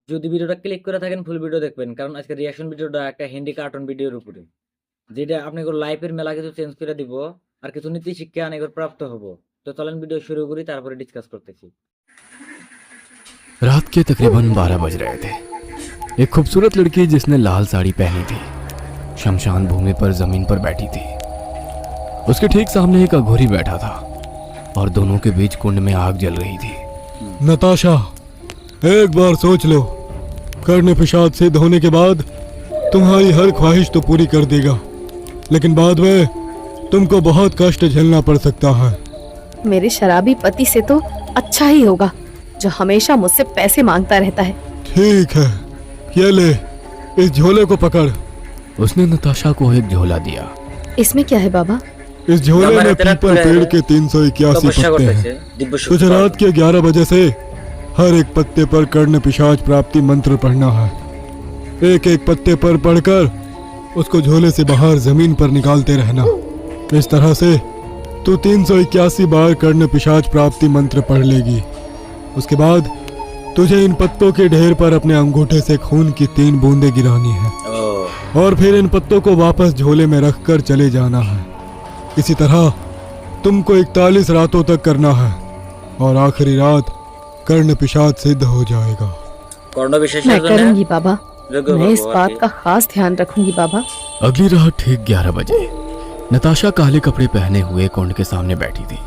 যদি ভিডিওটা ক্লিক করে থাকেন ফুল ভিডিও দেখবেন, কারণ আজকে রিয়াকশন ভিডিওটা একটা হিন্দি কার্টুন ভিডিওর উপরে, যেটা আপনাকে লাইফের মেলা কিছু চেঞ্জ করে দিব আর কিছু নীতি শিক্ষা অনেক প্রাপ্ত হব। তো চলেন ভিডিও শুরু করি, তারপরে ডিসকাস করতেছি। रात के तकरीबन 12 बज रहे थे। एक खूबसूरत लड़की जिसने लाल साड़ी पहनी थी शमशान भूमि पर जमीन पर बैठी थी। उसके ठीक सामने एक अघोरी बैठा था और दोनों के बीच कुंड में आग जल रही थी। नताशा, एक बार सोच लो, करने पेशाब सिद्ध होने के बाद तुम्हारी हर ख्वाहिश तो पूरी कर देगा, लेकिन बाद में तुमको बहुत कष्ट झेलना पड़ सकता है। मेरे शराबी पति से तो अच्छा ही होगा जो हमेशा मुझसे पैसे मांगता रहता है। ठीक है, ये ले, इस झोले को पकड़। उसने नताशा को एक झोला दिया। इसमें क्या है बाबा? इस झोले में पीपल पेड़ के 381 पत्ते हैं। तुझे रात के 11 बजे से हर एक पत्ते पर कर्ण पिशाच प्राप्ति मंत्र पढ़ना है। एक एक पत्ते पर पढ़कर उसको झोले से बाहर जमीन पर निकालते रहना। इस तरह से तू 381 बार कर्ण पिशाच प्राप्ति मंत्र पढ़ लेगी। उसके बाद तुझे इन पत्तों के ढेर पर अपने अंगूठे से खून की 3 बूंदें गिरानी है और फिर इन पत्तों को वापस झोले में रखकर चले जाना है। इसी तरह तुमको 41 रातों तक करना है और आखिरी रात कर्ण पिशाच सिद्ध हो जाएगा। मैं करूंगी बाबा, मैं इस बात का खास ध्यान रखूंगी बाबा। अगली रात ठीक 11 बजे नताशा काले कपड़े पहने हुए कुंड के सामने बैठी थी।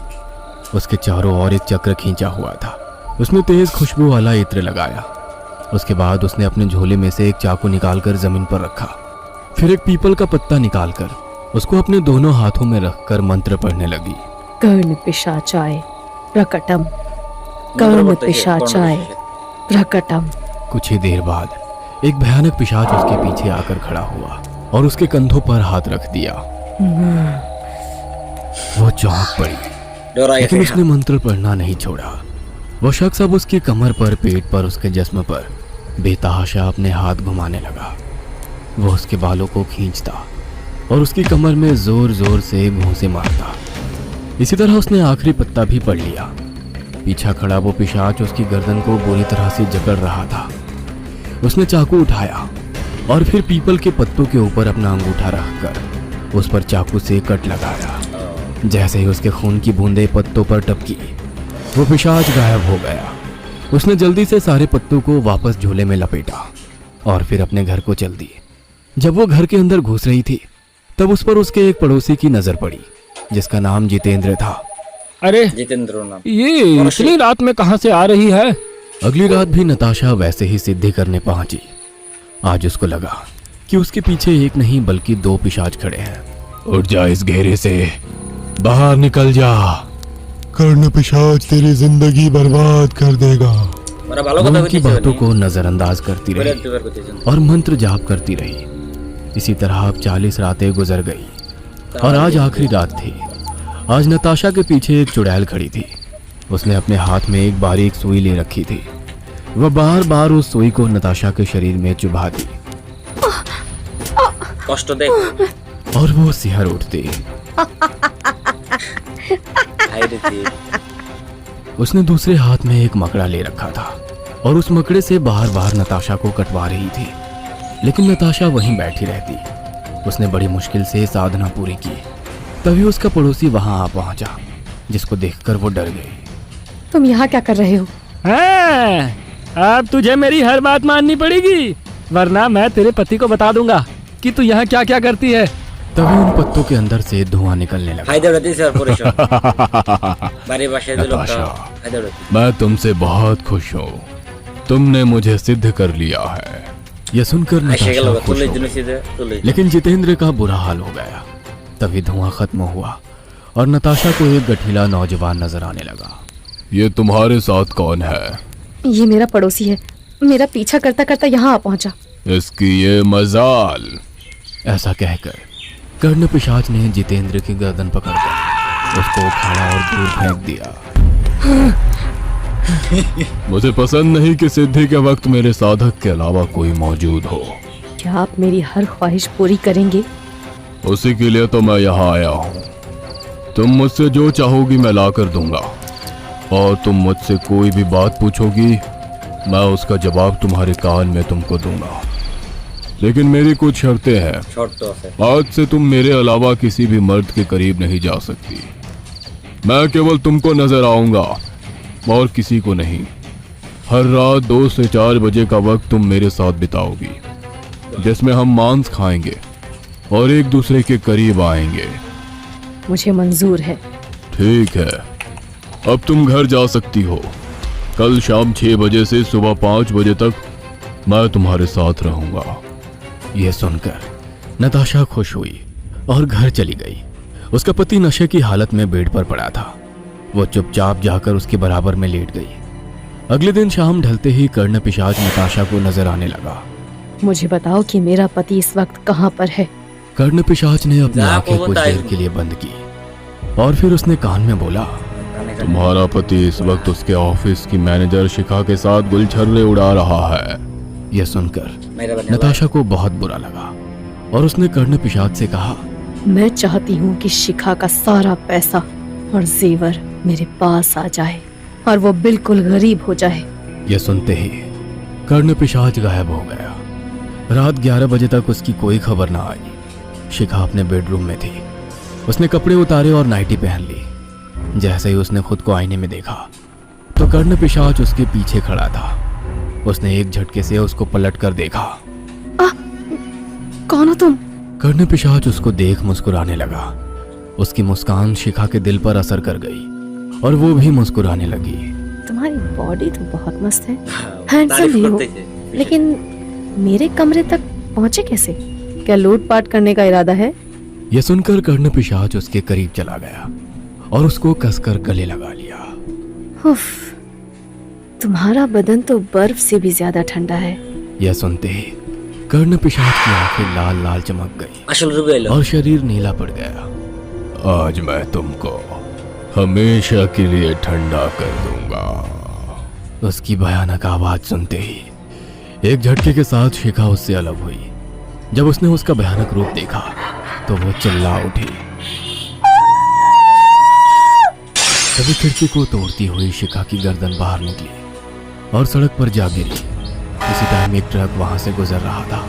उसके चारों ओर एक चक्र खींचा हुआ था। उसने तेज खुशबू वाला इत्र लगाया। उसके बाद उसने अपने झोले में से एक चाकू निकालकर जमीन पर रखा। फिर एक पीपल का पत्ता निकालकर उसको अपने दोनों हाथों में रखकर मंत्र पढ़ने लगी। कर्ण पिशाचाय प्रकटम, कर्ण पिशाचाय प्रकटम। कुछ ही देर बाद एक भयानक पिशाच उसके पीछे आकर खड़ा हुआ और उसके कंधों पर हाथ रख दिया। वो चौंक पड़ी, लेकिन उसने मंत्र पढ़ना नहीं छोड़ा। वो शख्स अब उसकी कमर पर, पेट पर, उसके जिस्म पर बेतहाशा अपने हाथ घुमाने लगा। वो उसके बालों को खींचता और उसकी कमर में जोर जोर से घूंसे मारता। इसी तरह उसने आखिरी पत्ता भी पढ़ लिया। पीछा खड़ा वो पिशाच उसकी गर्दन को बुरी तरह से जकड़ रहा था। उसने चाकू उठाया और फिर पीपल के पत्तों के ऊपर अपना अंगूठा रखकर उस पर चाकू से कट लगाया। जैसे ही उसके खून की बूंदें पत्तों पर टपकी, वो पिशाच गायब हो गया। उसने जल्दी से सारे पत्तों को वापस झोले में लपेटा और फिर अपने घर को चल दी। जब वो घर के अंदर घुस रही थी तब उस पर उसके एक पड़ोसी की नजर पड़ी जिसका नाम जितेंद्र था। अरे जितेंद्र नाम, ये इतनी रात में कहां से आ रही है? अगली रात भी नताशा वैसे ही सिद्धि करने पहुंची। आज उसको लगा कि उसके पीछे एक नहीं बल्कि 2 पिशाच खड़े हैं। उठ जा, इस घेरे से बाहर निकल जा, कर्ण पिशाच तेरी जिंदगी बर्बाद कर देगा। वो उनकी बातों को नजरअंदाज करती रही और मंत्र जाप करती रही। इसी तरह अब 40 रातें गुजर गई और आज आखिरी रात थी। आज नताशा के पीछे एक चुड़ैल खड़ी थी। उसने अपने हाथ में एक बारीक सुई ले रखी थी। वह बार बार उस सुई को नताशा के शरीर में चुभा दी और वो सिहर उठती। उसने दूसरे हाथ में एक मकड़ा ले रखा था और उस मकड़े से बार बार नताशा को कटवा रही थी, लेकिन नताशा वहीं बैठी रहती। उसने बड़ी मुश्किल से साधना पूरी की। तभी उसका पड़ोसी वहां आ पहुंचा, जिसको देखकर वो डर गई। तुम यहाँ क्या कर रहे हो? हाँ, अब तुझे मेरी हर बात माननी पड़ेगी, वरना मैं तेरे पति को बता दूंगा कि तू यहाँ क्या क्या करती है। तभी उन पत्तों के अंदर से धुआं निकलने लगा। नताशा, मैं तुमसे बहुत खुश हूँ। तुमने मुझे सिद्ध कर लिया है। यह सुनकर नताशा खुश हो गई। लेकिन जितेंद्र का बुरा हाल हो गया। तभी धुआं खत्म हुआ और नताशा को एक गठीला नौजवान नजर आने लगा। ये तुम्हारे साथ कौन है? ये मेरा पड़ोसी है, मेरा पीछा करता करता यहाँ आ पहुँचा। इसकी ये मजाल। ऐसा कहकर कर्ण पिशाच ने जितेंद्र की गर्दन पकड़कर उसको उखाड़ा और दूर फेंक दिया। मुझे पसंद नहीं कि सिद्धि के वक्त मेरे साधक के अलावा कोई मौजूद हो। क्या आप मेरी हर ख्वाहिश पूरी करेंगे? उसी के लिए तो मैं यहाँ आया हूँ। तुम मुझसे जो चाहोगी मैं ला कर दूंगा, और तुम मुझसे कोई भी बात पूछोगी मैं उसका जवाब तुम्हारे कान में तुमको दूंगा, लेकिन मेरी कुछ शर्तें हैं। शॉर्ट तो है। आज से तुम मेरे अलावा किसी भी मर्द के करीब नहीं जा सकती। मैं केवल तुमको नजर आऊंगा और किसी को नहीं। हर रात 2 से 4 बजे का वक्त तुम मेरे साथ बिताओगी, जिसमें हम मांस खाएंगे और एक दूसरे के करीब आएंगे। मुझे मंजूर है। ठीक है, अब तुम घर जा सकती हो। कल शाम 6 बजे से सुबह 5 बजे तक मैं तुम्हारे साथ रहूंगा। यह सुनकर नताशा खुश हुई और घर चली गई। उसका पति नशे की हालत में बेड पर पड़ा था। वो चुपचाप जाकर उसके बराबर में लेट गई। अगले दिन शाम ढलते ही कर्ण पिशाच नताशा को नजर आने लगा। मुझे बताओ कि मेरा पति इस वक्त कहाँ पर है। कर्ण पिशाच ने अपनी जा आंखें को कुछ बताई। देर के लिए बंद की और फिर उसने कान में बोला, तुम्हारा पति इस वक्त उसके ऑफिस की मैनेजर शिखा के साथ गुलछर्रे उड़ा रहा है। यह सुनकर मेरा बनने वाला नताशा को बहुत बुरा लगा और उसने कर्ण पिशाच से कहा, मैं चाहती हूँ कि शिखा का सारा पैसा और जेवर मेरे पास आ जाए और वो बिल्कुल गरीब हो जाए। यह सुनते ही कर्ण पिशाच गायब हो गया। रात 11 बजे तक उसकी कोई खबर ना आई। शिखा अपने बेडरूम में थी। उसने कपड़े उतारे और नाइटी पहन ली। जैसे ही उसने खुद को आईने में देखा तो कर्ण पिशाच उसके पीछे खड़ा था। उसने एक झटके से उसको पलट कर देखा। कौन हो तुम? कर्ण पिशाच उसको देख मुस्कुराने लगा। उसकी मुस्कान शिखा के दिल पर असर कर गई और वो भी मुस्कुराने लगी। तुम्हारी बॉडी तो बहुत मस्त है, तारीफ हैंडसम भी हो, करते थे। लेकिन मेरे कमरे तक पहुंचे कैसे? क्या लूटपाट करने का इरादा है? यह सुनकर कर्ण पिशाच उसके करीब चला गया और उसको कसकर गले लगा लिया। उफ, तुम्हारा बदन तो बर्फ से भी ज्यादा ठंडा है। यह सुनते ही कर्ण पिशाच की आंखें लाल लाल चमक गई असल रुक गए और शरीर नीला पड़ गया। आज मैं तुमको हमेशा के लिए ठंडा कर दूंगा। उसकी भयानक आवाज सुनते ही एक झटके के साथ शिखा उससे अलग हुई। जब उसने उसका भयानक रूप देखा तो वो चिल्ला उठी। तभी खिड़की को तोड़ती हुई शिखा की गर्दन बाहर निकली और सड़क पर जा गिरी। इसी टाइम एक ट्रक वहां से गुजर रहा था।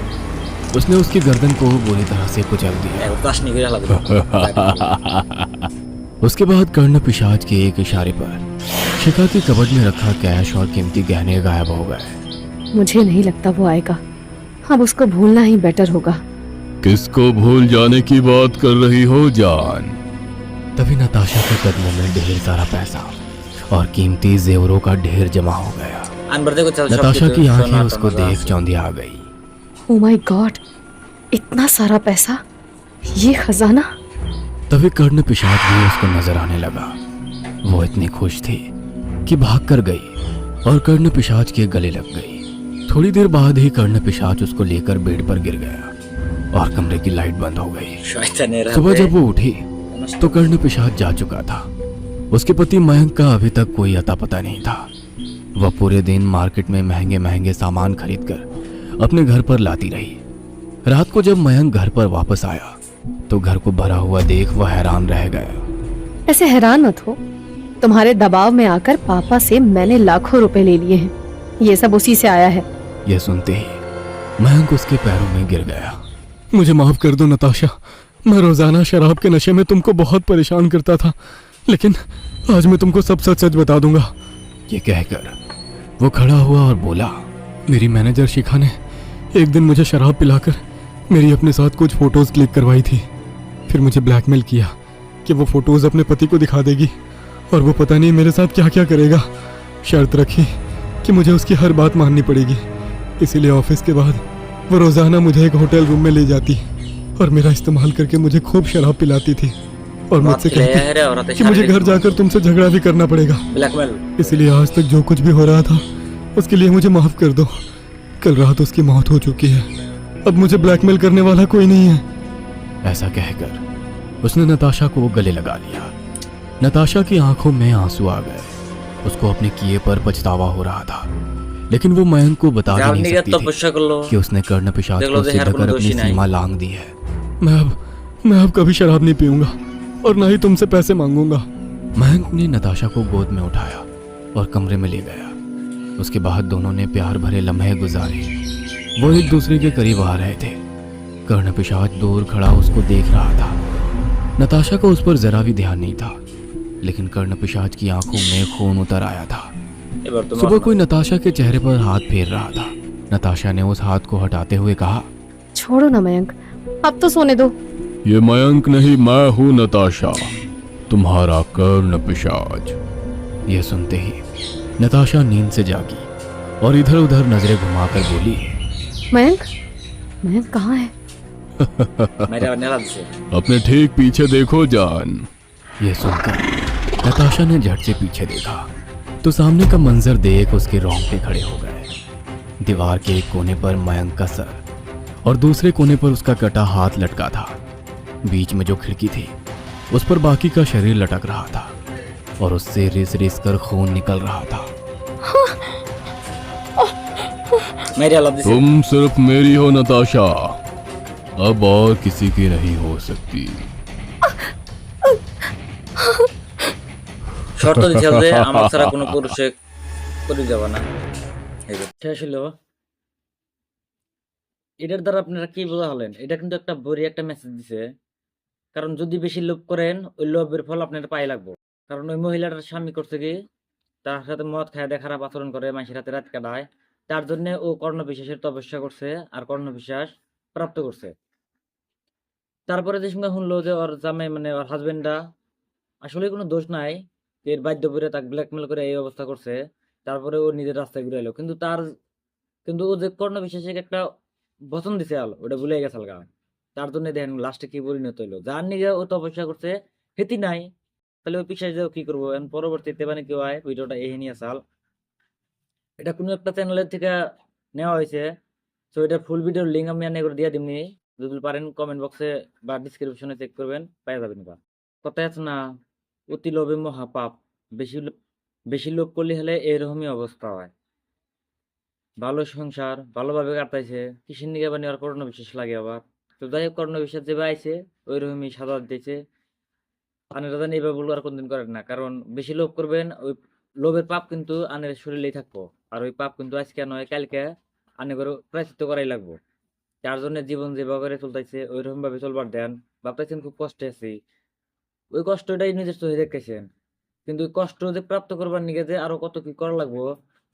उसने उसकी गर्दन को बुरी तरह से कुचल दिया। उपास नहीं गिरा लग उसके बाद कर्ण पिशाच के एक इशारे पर शिखा की कबर्ड में रखा कैश और कीमती गहने गायब हो गए। मुझे नहीं लगता वो आएगा। अब उसको भूलना ही बेटर होगा। किसको भूल जाने की बात कर रही हो जान? तभी नताशा के कदमों में ढेर सारा पैसा और कीमती जेवरों का ढेर जमा हो गया। नताशा की आंखें उसको देख चौंधिया आ गई। ओ माय गॉड, इतना सारा पैसा, ये खजाना। तभी कर्ण पिशाच भी उसको नजर आने लगा। वो इतनी खुश थी कि भाग कर गई और कर्ण पिशाच के गले लग गई। थोड़ी देर बाद ही कर्ण पिशाच उसको लेकर बेड पर गिर गया और कमरे की लाइट बंद हो गई। सुबह जब वो उठी तो कर्ण पिशाच जा चुका था। उसके पति मयंक का अभी तक कोई अता पता नहीं था। वह पूरे दिन मार्केट में महंगे महंगे सामान खरीदकर अपने घर पर लाती रही। रात को जब मयंक घर पर वापस आया तो घर को भरा हुआ देख वह हैरान रह गया। ऐसे हैरान मत हो, तुम्हारे दबाव में आकर पापा से मैंने लाखों रुपए ले लिए हैं। ये सब उसी से आया है। यह सुनते ही मयंक उसके पैरों में गिर गया। मुझे माफ कर दो नताशा। मैं रोजाना शराब के नशे में तुमको बहुत परेशान करता था, लेकिन आज मैं तुमको सब सच सच बता दूंगा। ये कहकर वो खड़ा हुआ और बोला, मेरी मैनेजर शिखा ने एक दिन मुझे शराब पिलाकर मेरी अपने साथ कुछ फोटोज क्लिक करवाई थी। फिर मुझे ब्लैकमेल किया कि वो फोटोज अपने पति को दिखा देगी और वो पता नहीं मेरे साथ क्या क्या करेगा। शर्त रखी कि मुझे उसकी हर बात माननी पड़ेगी। इसीलिए ऑफिस के बाद वो रोजाना मुझे एक होटल रूम में ले जाती और मेरा इस्तेमाल करके मुझे खूब शराब पिलाती थी और मुझसे कहती कि मुझे घर जाकर तुमसे झगड़ा भी करना पड़ेगा। इसलिए आज तक जो कुछ भी हो रहा था उसके लिए मुझे माफ कर दो। कल रात उसकी मौत हो चुकी है। अब मुझे ब्लैकमेल करने वाला कोई नहीं है। ऐसा कहकर उसने नताशा को गले लगा लिया। नताशा की आंखों में आंसू आ गए। उसको अपने किए पर पछतावा हो रहा था, लेकिन वो मयंक को बता भी नहीं सकती थी कि उसने कर्ण पिशाच को सिद्ध कर अपनी सीमा लांघ दी है। मैं अब कभी शराब नहीं पीऊंगा और ना ही तुमसे पैसे मांगूंगा। मयंक ने नताशा को गोद में उठाया और कमरे में ले गया। उसके बाद दोनों ने प्यार भरे लम्हे गुजारे। वो एक दूसरे के करीब आ रहे थे। कर्ण पिशाच दूर खड़ा उसको देख रहा था। नताशा को उस पर जरा भी ध्यान नहीं था, लेकिन कर्ण पिशाच की आंखों में खून उतर आया था। सुबह कोई नताशा के चेहरे पर हाथ फेर रहा था। नताशा ने उस हाथ को हटाते हुए कहा, छोड़ो ना मयंक, अब तो सोने दो। ये मयंक नहीं, मैं हूँ नताशा, तुम्हारा कर्ण पिशाच। यह सुनते ही नताशा नींद से जागी और इधर उधर नजरें घुमाकर बोली, मयंक, मयंक कहाँ है? अपने ठीक पीछे देखो जान। यह सुनकर नताशा ने झट से पीछे देखा तो सामने का मंजर देख उसके रोंगटे खड़े हो गए। दीवार के एक कोने पर मयंक का सर और दूसरे कोने पर उसका कटा हाथ लटका था। बीच में जो खिड़की थी उस पर बाकी का शरीर लटक रहा था और उससे रिस रिस कर खून निकल रहा था। तुम सिर्फ मेरी हो नताशा, अब और किसी की नहीं हो सकती। শর্ত দিতে হবে আমার ছাড়া কোনো পুরুষে করে যাবে না। এটা ছিল এটার দ্বারা আপনারা কি বোঝা হলেন? এটা কিন্তু একটা বড় একটা মেসেজ দিছে। কারণ যদি বেশি লোভ করেন ওই লোভের ফল আপনার পায়ে লাগবে। কারণ ওই মহিলাটার স্বামী করছে কি তার সাথে মদ খায় দেয়, খারাপ আচরণ করে, মানুষের হাতে রাত কাটায়। তার জন্য ও কর্ণবিশ্বাসের তপস্যা করছে আর কর্ণবিশ্বাস প্রাপ্ত করছে। তারপরে যে সঙ্গে শুনলো যে ওর জামাই মানে ওর হাজবেন্ডটা আসলে কোনো দোষ নাই, এর বাধ্য করে তাকে ব্ল্যাকমেল করে এই অবস্থা করছে। তারপরে ও নিজের রাস্তায় ঘুরে এলো, কিন্তু ও যে কর্ণবিশ্বাসে একটা বচন দিছে আল ওটা ভুলে গেছে আলগা। তার জন্য দেখেন লাস্টে কি পরিণত হইলো। যার নিগে ও তপস্যা করছে হেতি নাই, তাহলে ওই পিসাচ যে কি করবো। এখন পরবর্তীতে মানে কি হয় ভিডিওটা এই নিয়ে আসাল, এটা কোনো একটা চ্যানেলের থেকে নেওয়া হয়েছে। তো এটা ফুল ভিডিওর লিঙ্ক আমি এনে করে দিয়ে দিমনি, যদি পারেন কমেন্ট বক্সে বা ডিসক্রিপশনে চেক করবেন, পেয়ে যাবেন। বা কথায় আছে না, অতি লোভে মহাপাপ, বেশি লোভ করলে হলে এরকমই অবস্থা হয়। ভালো সংসার ভালোভাবে কাটাইছে, কিসের নিকে বানি আর করোনা বিশ্বাস লাগে আবার। তো যাই হোক, করোনা বিশ্বাস যে আইছে ওই রকমই সাজা দিয়েছে। আনের জানি এবার বলবো আর কোনদিন করেন না, কারণ বেশি লোভ করবেন ওই লোভের পাপ কিন্তু আনের শরীরেই থাকবো। আর ওই পাপ কিন্তু আজকে নয় কালকে আনে করে প্রায়শ্চিত্ত করাই লাগবো। তার জন্য জীবন যেভাবে করে চলতেছে ওই রকম ভাবে চলবার দেন। ভাবতেছেন খুব কষ্টে আছি, ওই কষ্টটাই নিজের চোখে দেখতেছেন। কিন্তু ওই কষ্ট যে প্রাপ্ত করবার নিকে যে আরো কত কি করা লাগবো।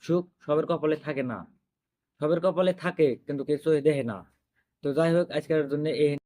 সুখ সবের কপালে থাকে না, সবের কপালে থাকে কিন্তু কেউ চোখে দেখে না। তো যাই হোক, আজকের জন্য এই